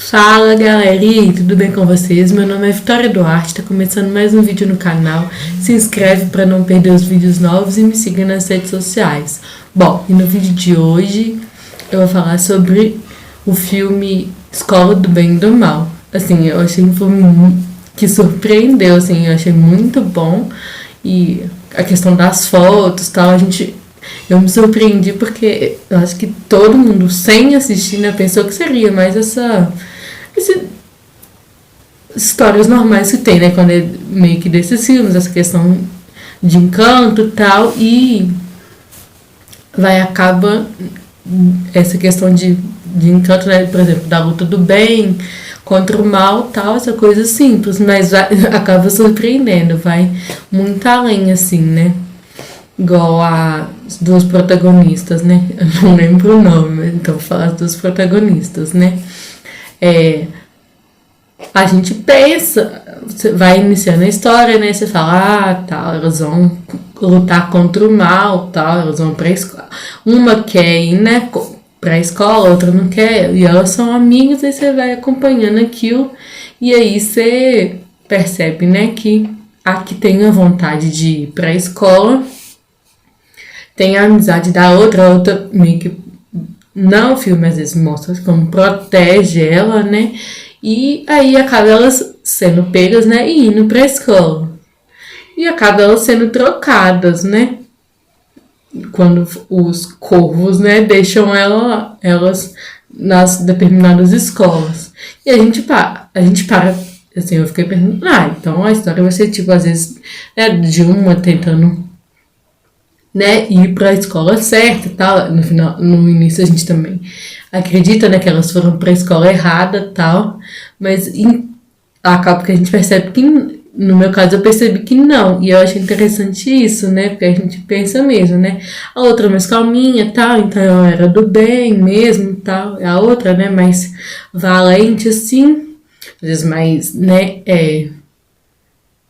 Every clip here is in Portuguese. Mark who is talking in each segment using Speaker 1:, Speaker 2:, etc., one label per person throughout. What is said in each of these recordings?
Speaker 1: Fala galerinha, tudo bem com vocês? Meu nome é Vitória Duarte, tá começando mais um vídeo no canal. Se inscreve para não perder os vídeos novos e me siga nas redes sociais. Bom, e no vídeo de hoje eu vou falar sobre o filme Escola do Bem e do Mal. Assim, eu achei um filme que surpreendeu, assim, eu achei muito bom. E a questão das fotos e tal, eu me surpreendi porque eu acho que todo mundo, sem assistir, né, pensou que seria mais histórias normais que tem, né, quando é meio que desses filmes, essa questão de encanto e tal, e acaba essa questão de encanto, né, por exemplo, da luta do bem contra o mal, tal, essa coisa simples, mas acaba surpreendendo, vai muito além, assim, né. Igual as duas protagonistas, né? Eu não lembro o nome, então vou falar as duas protagonistas, né? A gente pensa, você vai iniciando a história, né? Você fala, tal, elas vão lutar contra o mal, tal, elas vão pra escola. Uma quer ir, né, pra escola, outra não quer, e elas são amigas, aí você vai acompanhando aquilo, e aí você percebe, né, que a que tem a vontade de ir pra escola tem a amizade da outra, a outra meio que não, o filme às vezes mostra como protege ela, né? E aí acaba elas sendo pegas, né? E indo pra escola. E acaba elas sendo trocadas, né? Quando os corvos, né, deixam elas nas determinadas escolas. E a gente para, assim, eu fiquei pensando, então a história vai ser tipo, às vezes, né, de uma tentando, né, ir para a escola certa e tal. No início a gente também acredita, né, que elas foram para a escola errada e tal, mas acaba que a gente percebe que, no meu caso, eu percebi que não, e eu achei interessante isso, né, porque a gente pensa mesmo, né, a outra mais calminha e tal, então ela era do bem mesmo e tal, a outra, né, mais valente assim, às vezes mais, né,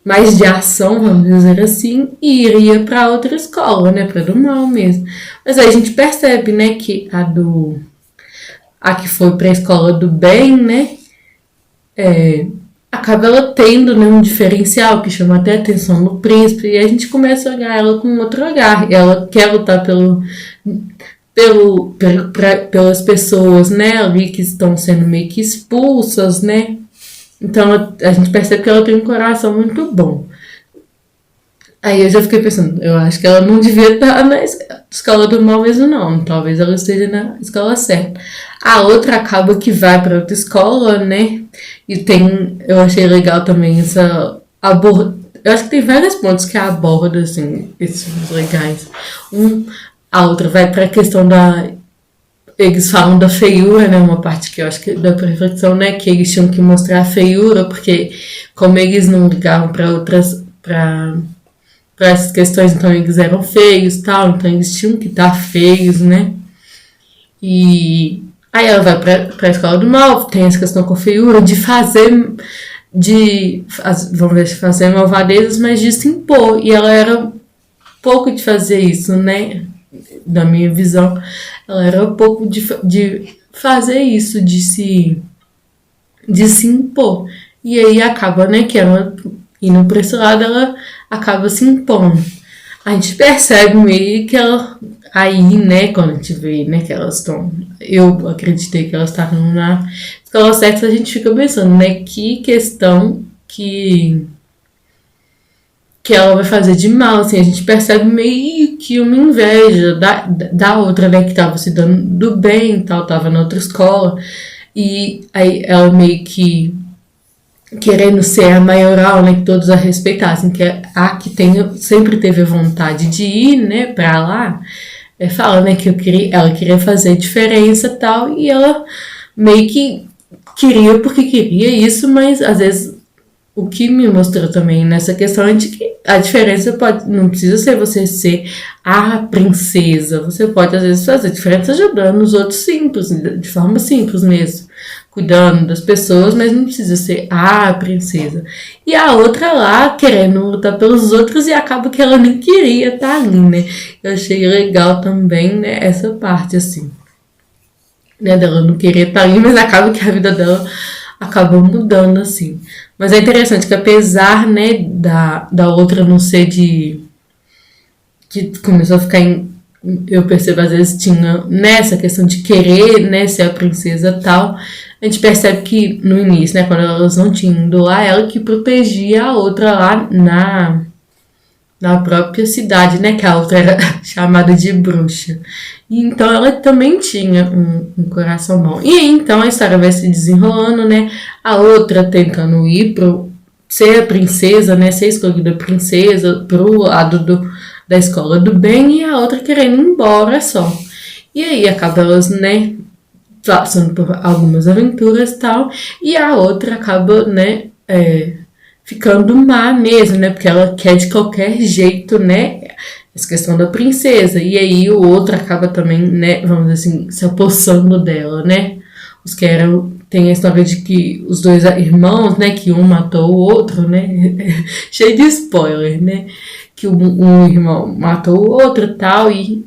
Speaker 1: mais de ação, vamos dizer assim, e iria para outra escola, né, para do mal mesmo. Mas aí a gente percebe, né, que a que foi para a escola do bem, né, acaba ela tendo, né, um diferencial que chama até a atenção do príncipe, e a gente começa a olhar ela com outro olhar. Ela quer lutar pelas pessoas, né, ali que estão sendo meio que expulsas, né. Então a gente percebe que ela tem um coração muito bom. Aí eu já fiquei pensando, eu acho que ela não devia estar na escola do mal mesmo não. Talvez ela esteja na escola certa. A outra acaba que vai para outra escola, né? E eu achei legal também eu acho que tem vários pontos que aborda, assim, esses filmes legais. A outra vai para a questão eles falam da feiura, né? Uma parte que eu acho que da perfeição, né? Que eles tinham que mostrar a feiura, porque como eles não ligavam para essas questões, então eles eram feios e tal, então eles tinham que estar feios, né? E aí ela vai para a escola do mal, tem essa questão com a feiura, vamos ver, fazer malvadezas, mas de se impor. E ela era pouco de fazer isso, né? Da minha visão, ela era um pouco de fazer isso, de se impor. E aí acaba, né, que ela indo por esse lado, ela acaba se impondo. A gente percebe meio que ela, aí, né, quando a gente vê, né, que elas estão, eu acreditei que elas estavam na escola certa, a gente fica pensando, né, que questão que ela vai fazer de mal, assim, a gente percebe meio que uma inveja da outra, né, que tava se dando do bem e tal, tava na outra escola, e aí ela meio que querendo ser a maioral, né, que todos a respeitassem, que é a que sempre teve a vontade de ir, né, pra lá, fala, né, que ela queria fazer diferença e tal, e ela meio que queria porque queria isso, mas às vezes o que me mostrou também nessa questão é de que a diferença não precisa ser você ser a princesa. Você pode, às vezes, fazer diferença ajudando os outros simples, de forma simples mesmo. Cuidando das pessoas, mas não precisa ser a princesa. E a outra lá, querendo lutar pelos outros, e acaba que ela nem queria estar ali, né? Eu achei legal também, né, essa parte, assim. né, dela não querer estar ali, mas acaba que a vida dela acabou mudando, assim. Mas é interessante que apesar, né, da outra não ser de... que começou a ficar em... Eu percebo, às vezes, tinha nessa questão de querer, né, ser a princesa e tal. A gente percebe que no início, né, quando elas não tinham ido lá, ela que protegia a outra lá na própria cidade, né? Que a outra era chamada de bruxa. E então ela também tinha um coração bom. E aí, então a história vai se desenrolando, né? A outra tentando ir pro ser a princesa, né? Ser escolhida princesa pro lado da escola do bem, e a outra querendo ir embora só. E aí acaba elas, né? Passando por algumas aventuras e tal. E a outra acaba, né? Ficando má mesmo, né? Porque ela quer de qualquer jeito, né? Essa questão da princesa. E aí o outro acaba também, né? Vamos dizer assim, se apossando dela, né? Os que eram... Tem a história de que os dois irmãos, né? Que um matou o outro, né? Cheio de spoiler, né? Que um irmão matou o outro e tal. E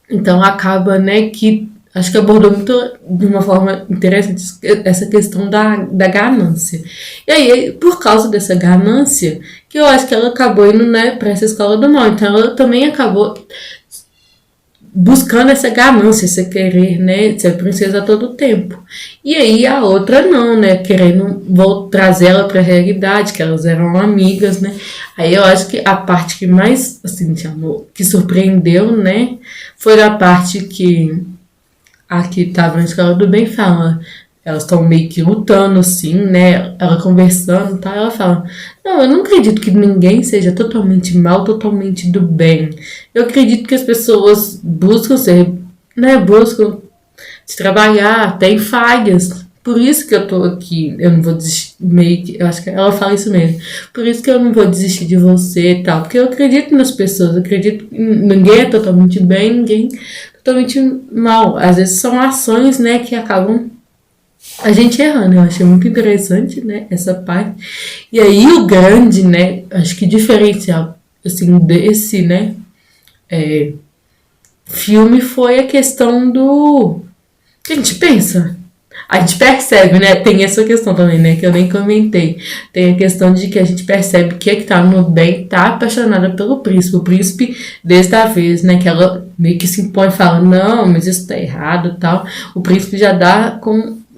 Speaker 1: então acaba, né? Que acho que abordou muito de uma forma interessante essa questão da ganância. E aí, por causa dessa ganância, que eu acho que ela acabou indo, né, para essa escola do mal. Então ela também acabou buscando essa ganância, esse querer, né, ser princesa a todo tempo. E aí a outra não, né, querendo trazer ela para a realidade, que elas eram amigas, né. Aí eu acho que a parte que mais, assim, que surpreendeu, né, foi da parte que a que tava na escola do bem fala, elas estão meio que lutando, assim, né? Ela conversando e tal, ela fala, não, eu não acredito que ninguém seja totalmente mal, totalmente do bem. Eu acredito que as pessoas buscam ser, né? Buscam se trabalhar, tem falhas. Por isso que eu tô aqui, eu não vou desistir, meio que, eu acho que ela fala isso mesmo. Por isso que eu não vou desistir de você e tal. Porque eu acredito nas pessoas, eu acredito que ninguém é totalmente bem, ninguém totalmente mal. Às vezes são ações, né, que acabam a gente errando. Eu achei muito interessante, né, essa parte. E aí o grande, né, acho que diferencial, assim, desse, né, filme foi a questão do... que a gente pensa. A gente percebe, né? Tem essa questão também, né? Que eu nem comentei. Tem a questão de que a gente percebe que a que tá no bem tá apaixonada pelo príncipe. O príncipe, desde a vez, né? Que ela meio que se impõe e fala, não, mas isso tá errado e tal. O príncipe já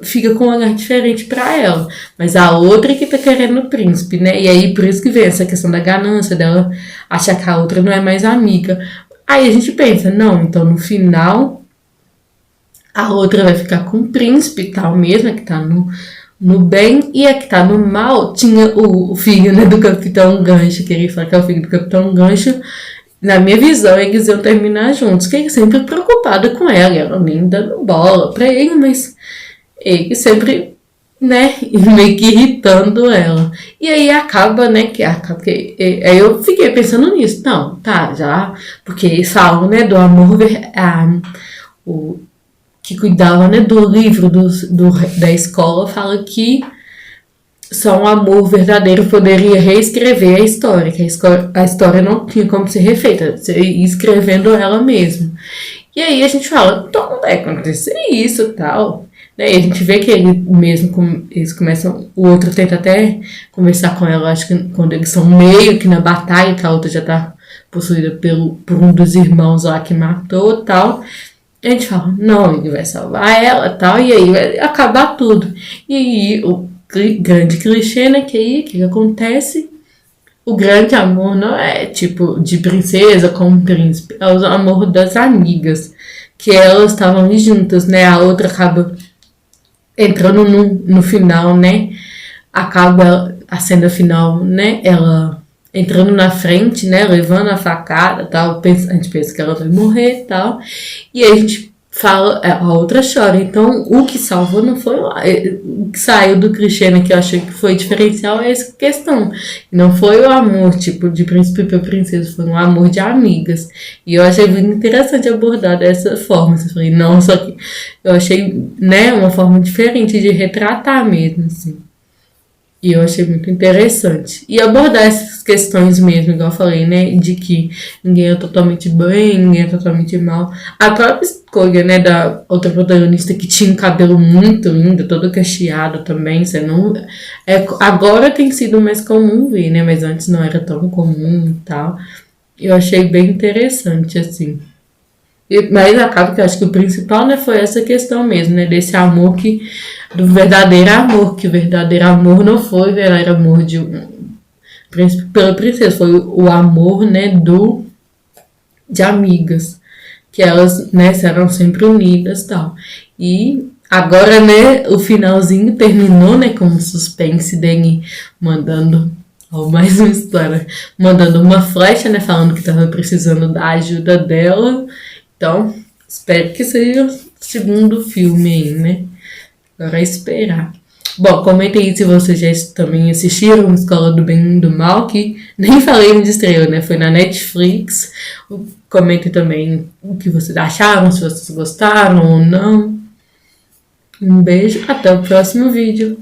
Speaker 1: fica com um olhar diferente pra ela. Mas a outra é que tá querendo o príncipe, né? E aí, por isso que vem essa questão da ganância, dela achar que a outra não é mais amiga. Aí a gente pensa, não, então no final... a outra vai ficar com o príncipe e tal mesmo, a que tá no bem, e a que tá no mal tinha o filho, né, do Capitão Gancho, queria falar que é o filho do Capitão Gancho. Na minha visão, eles iam terminar juntos, que ele sempre preocupado com ela nem dando bola pra ele, mas ele sempre, né, meio que irritando ela. E aí acaba, né, aí eu fiquei pensando nisso, não, tá, já, porque eles falam, né, do amor, que cuidava, né, do livro da escola, fala que só um amor verdadeiro poderia reescrever a história, que a história não tinha como ser refeita, você ia escrevendo ela mesmo. E aí a gente fala, então não vai acontecer isso e tal. E a gente vê que eles começam, o outro tenta até conversar com ela, acho que quando eles são meio que na batalha, que a outra já tá possuída por um dos irmãos lá que matou e tal. A gente fala, não, ele vai salvar ela e tal, e aí vai acabar tudo. E aí, o grande clichê, né, que que acontece? O grande amor não é, tipo, de princesa com príncipe, é o amor das amigas, que elas estavam ali juntas, né, a outra acaba entrando no final, né, acaba a cena final, né, ela... entrando na frente, né, levando a facada, tal, a gente pensa que ela vai morrer, tal, e aí a gente fala, a outra chora. Então, o que salvou não foi lá, o que saiu do clichê, né, que eu achei que foi diferencial é essa questão. Não foi o amor, tipo, de príncipe para princesa, foi um amor de amigas. E eu achei muito interessante abordar dessa forma. Eu falei, não, só que eu achei, né, uma forma diferente de retratar mesmo, assim. E eu achei muito interessante. E abordar essas questões mesmo, igual eu falei, né? De que ninguém é totalmente bem, ninguém é totalmente mal. A própria escolha, né, da outra protagonista que tinha um cabelo muito lindo, todo cacheado também, você não... agora tem sido mais comum ver, né? Mas antes não era tão comum e tal. Eu achei bem interessante, assim. Mas acaba que eu acho que o principal, né, foi essa questão mesmo, né, desse amor do verdadeiro amor, que o verdadeiro amor não foi o verdadeiro amor pela princesa, foi o amor, né, de amigas, que elas, né, eram sempre unidas e tal. E agora, né, o finalzinho terminou, né, com um suspense dele mandando, mais uma história, mandando uma flecha, né, falando que tava precisando da ajuda dela. Então, espero que seja o segundo filme aí, né? Agora é esperar. Bom, comentem aí se vocês já também assistiram Escola do Bem e do Mal, que nem falei onde estreou, né? Foi na Netflix. Comentem também o que vocês acharam, se vocês gostaram ou não. Um beijo, até o próximo vídeo.